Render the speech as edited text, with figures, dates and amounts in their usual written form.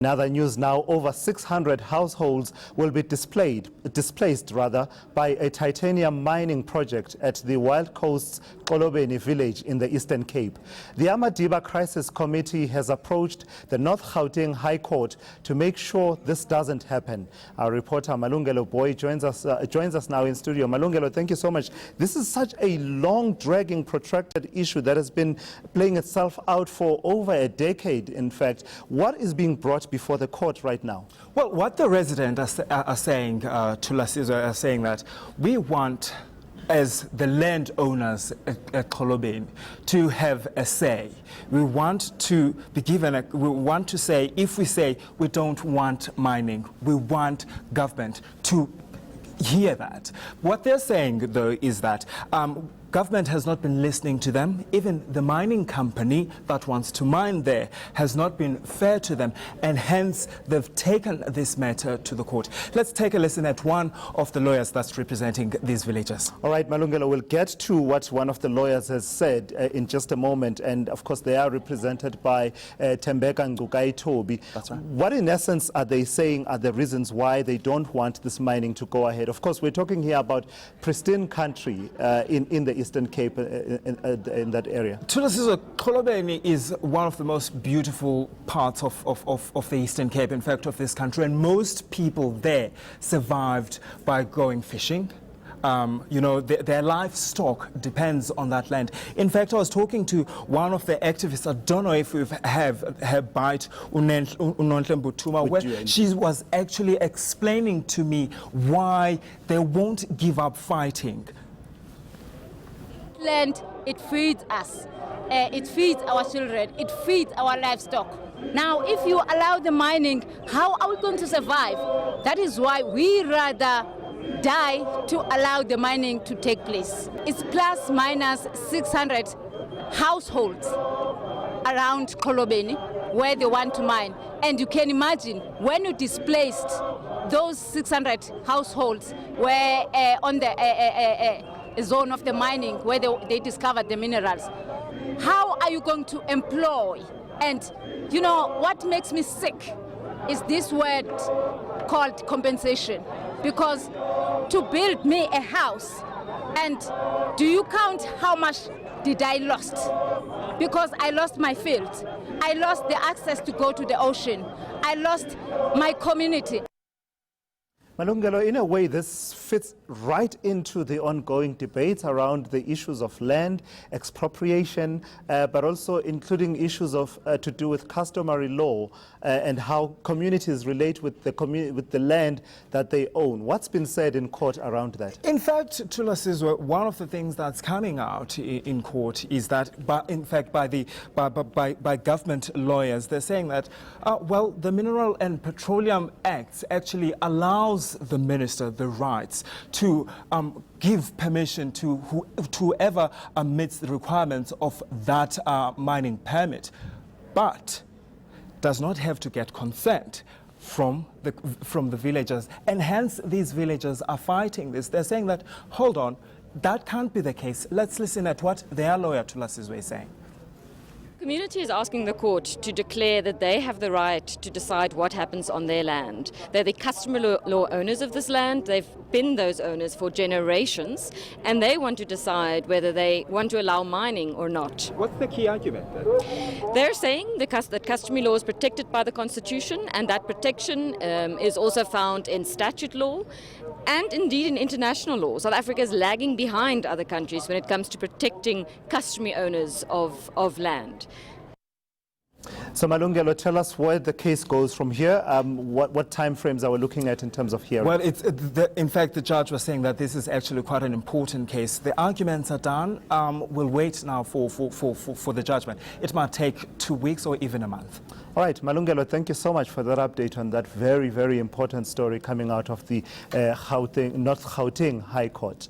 In other news now, over 600 households will be displaced by a titanium mining project at the Wild Coast's Xolobeni village in the Eastern Cape. The Amadiba Crisis Committee has approached the North Gauteng High Court to make sure this doesn't happen. Our reporter Malungelo Booi joins us now in studio. Malungelo, thank you so much. This is such a long, dragging, protracted issue that has been playing itself out for over a decade, in fact. What is being brought before the court right now? Well, what the residents are saying to Lasizwe are saying that we want, as the landowners at Xolobeni, to have a say. We want to be given we want to say, if we say we don't want mining, we want government to hear that. What they're saying, though, is that government has not been listening to them. Even the mining company that wants to mine there has not been fair to them, and hence they've taken this matter to the court. Let's take a listen at one of the lawyers that's representing these villagers. All right, Malungelo, we'll get to what one of the lawyers has said in just a moment, and of course they are represented by Tembeka Toby. That's right. What in essence are they saying are the reasons why they don't want this mining to go ahead? Of course, we're talking here about pristine country in the Eastern Cape, in that area. Xolobeni is one of the most beautiful parts of the Eastern Cape, in fact, of this country, and most people there survived by going fishing. You know, their livestock depends on that land. In fact, I was talking to one of the activists. I don't know if we have her bite, where she was actually explaining to me why they won't give up fighting. Land, it feeds us, it feeds our children, it feeds our livestock. Now, if you allow the mining, how are we going to survive? That is why we rather die to allow the mining to take place. It's plus minus 600 households around Xolobeni where they want to mine. And you can imagine when you displaced those 600 households were on the zone of the mining where they discovered the minerals. How are you going to employ? And you know what makes me sick is this word called compensation, because to build me a house, and do you count how much did I lost? Because I lost my field, I lost the access to go to the ocean, I lost my community. Malungelo, in a way, this fits right into the ongoing debates around the issues of land, expropriation, but also including issues of to do with customary law and how communities relate with the land that they own. What's been said in court around that? In fact, Lasizwe, one of the things that's coming out in court is that, by government lawyers, they're saying that, well, the Mineral and Petroleum Act actually allows the minister the rights to give permission to whoever meets the requirements of that mining permit, but does not have to get consent from the villagers, and hence these villagers are fighting this. They're saying that, hold on, that can't be the case. Let's listen at what their lawyer Lasizwe is saying. The community is asking the court to declare that they have the right to decide what happens on their land. They're the customary law owners of this land. They've been those owners for generations, and they want to decide whether they want to allow mining or not. What's the key argument then? They're saying that customary law is protected by the Constitution, and that protection is also found in statute law and indeed in international law. South Africa is lagging behind other countries when it comes to protecting customary owners of land. So Malungelo, tell us where the case goes from here. What time frames are we looking at in terms of hearing? Well, in fact, the judge was saying that this is actually quite an important case. The arguments are done. We'll wait now for the judgment. It might take 2 weeks or even a month. All right, Malungelo, thank you so much for that update on that very, very important story coming out of the North Gauteng High Court.